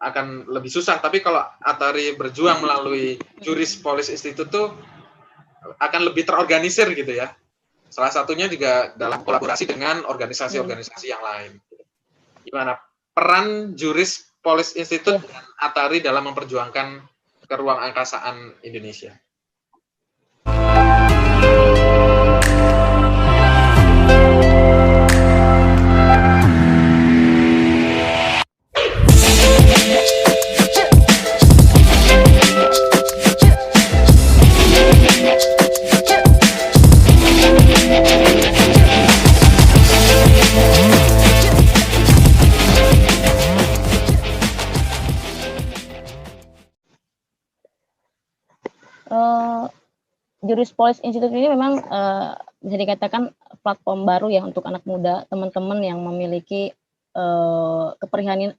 akan lebih susah. Tapi kalau Atari berjuang melalui Juris Police Institute tuh akan lebih terorganisir gitu ya. Salah satunya juga dalam kolaborasi dengan organisasi-organisasi yang lain. Gimana peran Juris Police Institute dan Atari dalam memperjuangkan keruang angkasaan Indonesia? Juris Police Institute ini memang bisa dikatakan platform baru ya untuk anak muda, teman-teman yang memiliki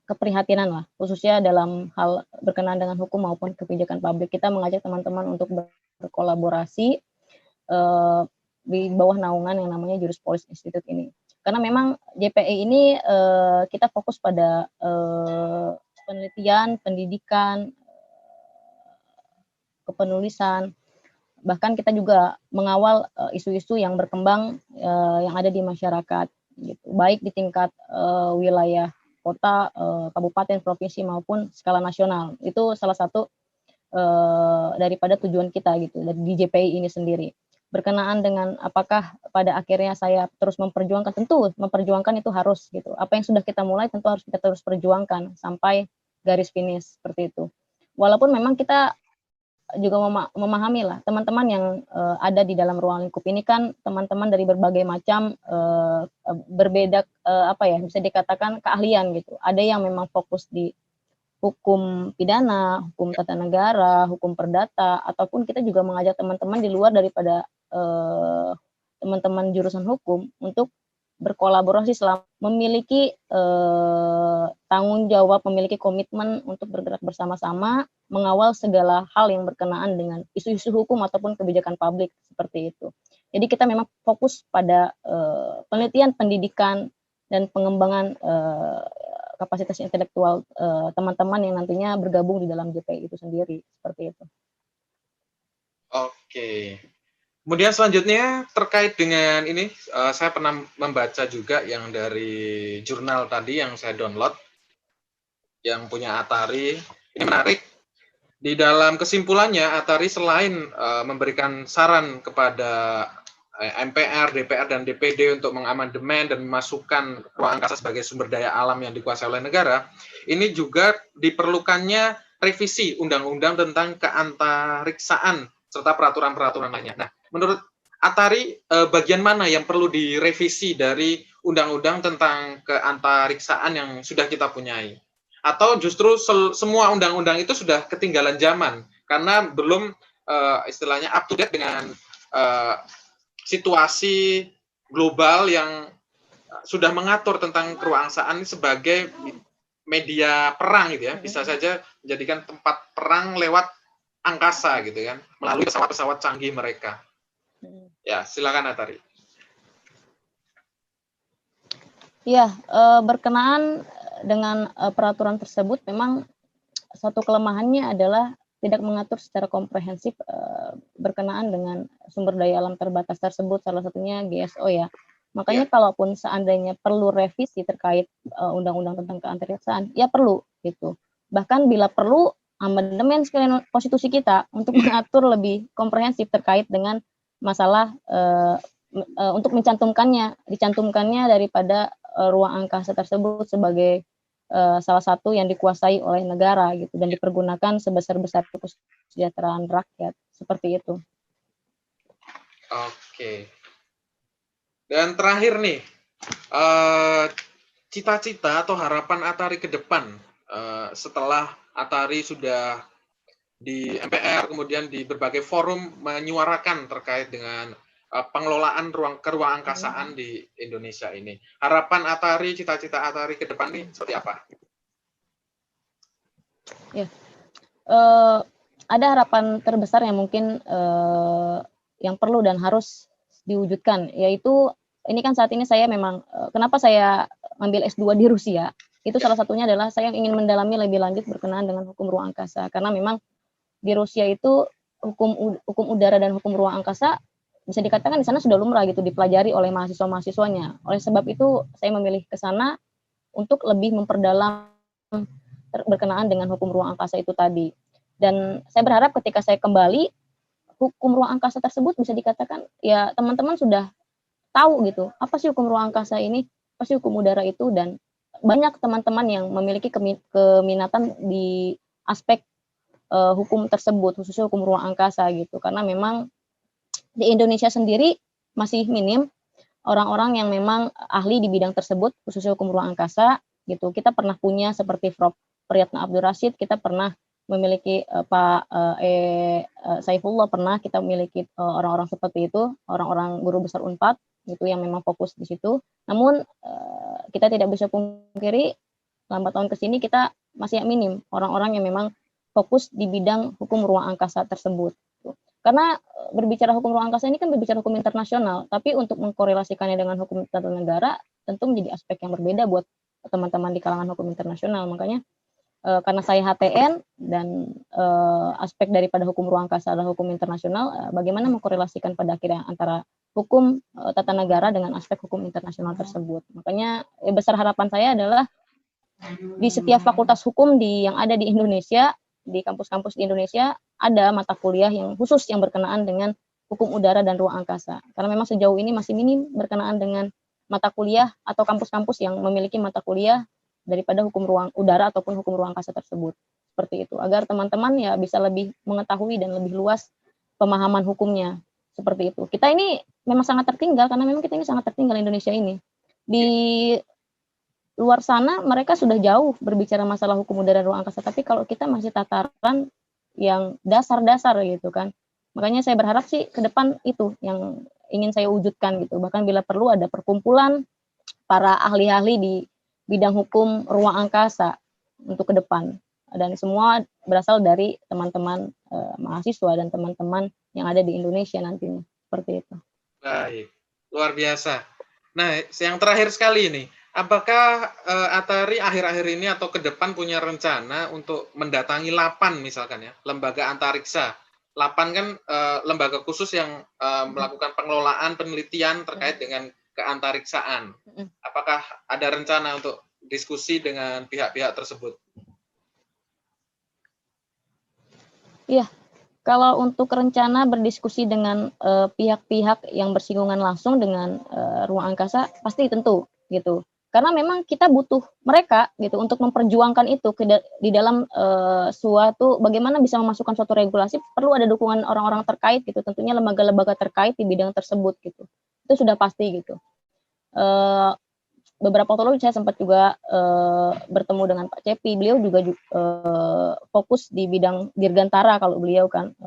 keprihatinan lah, khususnya dalam hal berkenaan dengan hukum maupun kebijakan publik. Kita mengajak teman-teman untuk berkolaborasi di bawah naungan yang namanya Juris Police Institute ini. Karena memang JPI ini kita fokus pada penelitian, pendidikan, kepenulisan, bahkan kita juga mengawal isu-isu yang berkembang yang ada di masyarakat, gitu. Baik di tingkat wilayah kota, kabupaten, provinsi maupun skala nasional. Itu salah satu daripada tujuan kita gitu di JPI ini sendiri. Berkenaan dengan apakah pada akhirnya saya terus memperjuangkan, tentu memperjuangkan itu harus gitu. Apa yang sudah kita mulai tentu harus kita terus perjuangkan sampai garis finish seperti itu. Walaupun memang kita juga memahami lah teman-teman yang ada di dalam ruang lingkup ini kan teman-teman dari berbagai macam berbeda bisa dikatakan keahlian gitu. Ada yang memang fokus di hukum pidana, hukum tata negara, hukum perdata, ataupun kita juga mengajak teman-teman di luar daripada teman-teman jurusan hukum untuk berkolaborasi selama memiliki tanggung jawab, memiliki komitmen untuk bergerak bersama-sama, mengawal segala hal yang berkenaan dengan isu-isu hukum ataupun kebijakan publik seperti itu. Jadi kita memang fokus pada penelitian, pendidikan, dan pengembangan kapasitas intelektual teman-teman yang nantinya bergabung di dalam JPI itu sendiri, seperti itu. Oke. Kemudian selanjutnya terkait dengan ini, saya pernah membaca juga yang dari jurnal tadi yang saya download, yang punya Atari. Ini menarik. Di dalam kesimpulannya, Atari selain memberikan saran kepada MPR, DPR, dan DPD untuk mengamandemen dan memasukkan ruang angkasa sebagai sumber daya alam yang dikuasai oleh negara, ini juga diperlukannya revisi undang-undang tentang keantariksaan serta peraturan-peraturan lainnya. Nah, menurut Atari, bagian mana yang perlu direvisi dari undang-undang tentang keantariksaan yang sudah kita punyai? Atau justru semua undang-undang itu sudah ketinggalan zaman karena belum istilahnya up to date dengan situasi global yang sudah mengatur tentang keruangsaan sebagai media perang gitu ya, bisa saja menjadikan tempat perang lewat angkasa gitu kan, melalui pesawat-pesawat canggih mereka. Ya, silakan Atari. Ya, berkenaan dengan peraturan tersebut memang satu kelemahannya adalah tidak mengatur secara komprehensif berkenaan dengan sumber daya alam terbatas tersebut, salah satunya GSO ya. Makanya kalaupun seandainya perlu revisi terkait undang-undang tentang keantariksaan, ya perlu gitu. Bahkan bila perlu amandemen sekalian konstitusi kita untuk mengatur lebih komprehensif terkait dengan masalah untuk dicantumkannya daripada ruang angkasa tersebut sebagai salah satu yang dikuasai oleh negara gitu dan dipergunakan sebesar-besar kesejahteraan rakyat seperti itu. Oke. Dan terakhir nih, cita-cita atau harapan Atari ke depan setelah Atari sudah di MPR kemudian di berbagai forum menyuarakan terkait dengan pengelolaan keruang angkasaan di Indonesia ini. Harapan Atari, cita-cita Atari ke depan ini seperti apa? Ya, ada harapan terbesar yang mungkin yang perlu dan harus diwujudkan, yaitu ini kan saat ini saya memang kenapa saya ambil S2 di Rusia, Itu salah satunya adalah saya ingin mendalami lebih lanjut berkenaan dengan hukum ruang angkasa, karena memang di Rusia itu hukum udara dan hukum ruang angkasa bisa dikatakan di sana sudah lumrah gitu dipelajari oleh mahasiswa-mahasiswanya. Oleh sebab itu saya memilih ke sana untuk lebih memperdalam berkenaan dengan hukum ruang angkasa itu tadi. Dan saya berharap ketika saya kembali, hukum ruang angkasa tersebut bisa dikatakan ya teman-teman sudah tahu gitu, apa sih hukum ruang angkasa ini, apa sih hukum udara itu, dan banyak teman-teman yang memiliki keminatan di aspek hukum tersebut, khususnya hukum ruang angkasa gitu. Karena memang di Indonesia sendiri masih minim orang-orang yang memang ahli di bidang tersebut, khususnya hukum ruang angkasa gitu. Kita pernah punya seperti Prof. Priyatna Abdul Rashid, kita pernah memiliki Pak Saifullah, pernah kita memiliki orang-orang seperti itu, orang-orang guru besar Unpad gitu yang memang fokus di situ. Namun kita tidak bisa pungkiri lambat tahun ke sini kita masih minim orang-orang yang memang fokus di bidang hukum ruang angkasa tersebut. Karena berbicara hukum ruang angkasa ini kan berbicara hukum internasional, tapi untuk mengkorelasikannya dengan hukum tata negara tentu menjadi aspek yang berbeda buat teman-teman di kalangan hukum internasional. Makanya karena saya HTN dan aspek daripada hukum ruang angkasa adalah hukum internasional, bagaimana mengkorelasikan pada akhirnya antara hukum tata negara dengan aspek hukum internasional tersebut. Makanya besar harapan saya adalah di setiap fakultas hukum yang ada di Indonesia, di kampus-kampus di Indonesia, ada mata kuliah yang khusus yang berkenaan dengan hukum udara dan ruang angkasa. Karena memang sejauh ini masih minim berkenaan dengan mata kuliah atau kampus-kampus yang memiliki mata kuliah daripada hukum ruang udara ataupun hukum ruang angkasa tersebut. Seperti itu, agar teman-teman ya bisa lebih mengetahui dan lebih luas pemahaman hukumnya. Seperti itu. Kita ini memang sangat tertinggal, karena memang kita ini sangat tertinggal Indonesia ini. Di luar sana mereka sudah jauh berbicara masalah hukum udara dan ruang angkasa, tapi kalau kita masih tataran yang dasar-dasar gitu kan. Makanya saya berharap sih ke depan itu yang ingin saya wujudkan gitu. Bahkan bila perlu ada perkumpulan para ahli-ahli di bidang hukum ruang angkasa untuk ke depan. Dan semua berasal dari teman-teman mahasiswa dan teman-teman yang ada di Indonesia nantinya. Seperti itu. Baik, luar biasa. Nah, yang terakhir sekali ini, apakah Atari akhir-akhir ini atau ke depan punya rencana untuk mendatangi LAPAN misalkan ya, lembaga antariksa. LAPAN kan lembaga khusus yang melakukan pengelolaan penelitian terkait dengan keantariksaan. Apakah ada rencana untuk diskusi dengan pihak-pihak tersebut? Iya, kalau untuk rencana berdiskusi dengan pihak-pihak yang bersinggungan langsung dengan ruang angkasa, pasti tentu gitu. Karena memang kita butuh mereka gitu untuk memperjuangkan itu di dalam suatu bagaimana bisa memasukkan suatu regulasi, perlu ada dukungan orang-orang terkait gitu, tentunya lembaga-lembaga terkait di bidang tersebut gitu. Itu sudah pasti gitu. Beberapa waktu lalu saya sempat juga bertemu dengan Pak Cepi. Beliau juga fokus di bidang dirgantara kalau beliau kan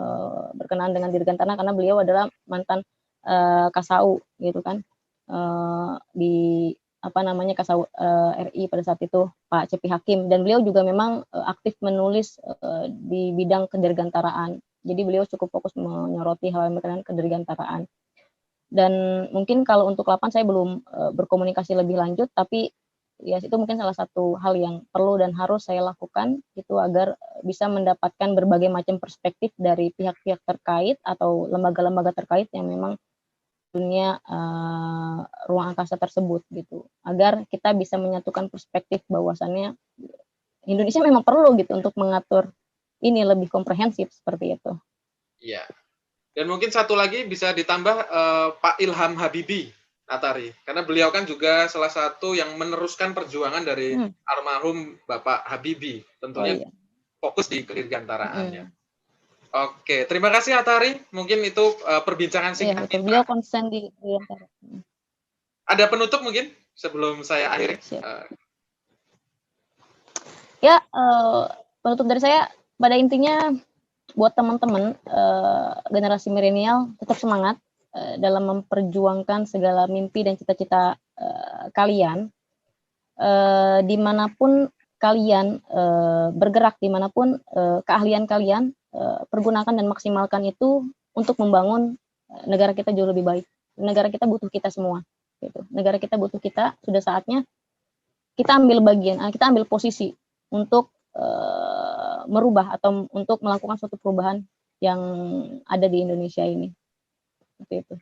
berkenaan dengan dirgantara karena beliau adalah mantan Kasau gitu kan di apa namanya Kasau RI pada saat itu Pak Cepi Hakim, dan beliau juga memang aktif menulis di bidang kedirgantaraan. Jadi beliau cukup fokus menyoroti hal yang berkenaan kedirgantaraan. Dan mungkin kalau untuk LAPAN saya belum berkomunikasi lebih lanjut, tapi ya itu mungkin salah satu hal yang perlu dan harus saya lakukan itu agar bisa mendapatkan berbagai macam perspektif dari pihak-pihak terkait atau lembaga-lembaga terkait yang memang dunia ruang angkasa tersebut gitu, agar kita bisa menyatukan perspektif bahwasannya Indonesia memang perlu gitu untuk mengatur ini lebih komprehensif seperti itu. Iya. Dan mungkin satu lagi bisa ditambah Pak Ilham Habibie, Atari. Karena beliau kan juga salah satu yang meneruskan perjuangan dari almarhum Bapak Habibie. Tentunya fokus di kedirgantaraannya. Oke, terima kasih Atari. Mungkin itu perbincangan singkat kita. Beliau konsen di dirgantara. Ada penutup mungkin sebelum saya akhiri? Ya, penutup dari saya pada intinya buat teman-teman generasi milenial tetap semangat dalam memperjuangkan segala mimpi dan cita-cita kalian dimanapun kalian bergerak, dimanapun keahlian kalian pergunakan dan maksimalkan itu untuk membangun negara kita jauh lebih baik. Negara kita butuh kita semua gitu. Negara kita butuh kita, sudah saatnya kita ambil bagian, kita ambil posisi untuk merubah atau untuk melakukan suatu perubahan yang ada di Indonesia ini. Seperti itu.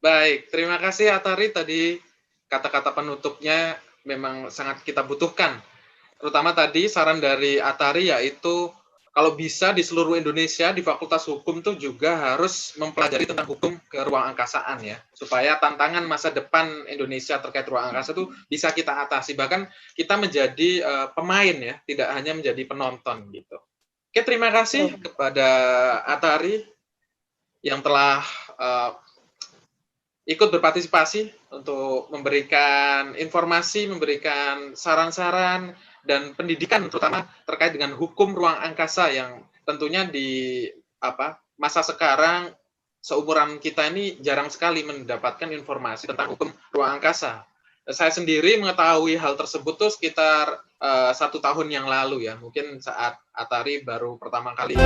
Baik, terima kasih Atari, tadi kata-kata penutupnya memang sangat kita butuhkan. Terutama tadi saran dari Atari yaitu kalau bisa di seluruh Indonesia di Fakultas Hukum tuh juga harus mempelajari tentang hukum ke ruang angkasaan ya, supaya tantangan masa depan Indonesia terkait ruang angkasa itu bisa kita atasi, bahkan kita menjadi pemain ya, tidak hanya menjadi penonton gitu. Oke, terima kasih kepada Atari yang telah ikut berpartisipasi untuk memberikan informasi, memberikan saran-saran, dan pendidikan terutama terkait dengan hukum ruang angkasa yang tentunya di masa sekarang seumuran kita ini jarang sekali mendapatkan informasi tentang hukum ruang angkasa. Saya sendiri mengetahui hal tersebut tuh sekitar 1 tahun yang lalu ya, mungkin saat Atari baru pertama kali.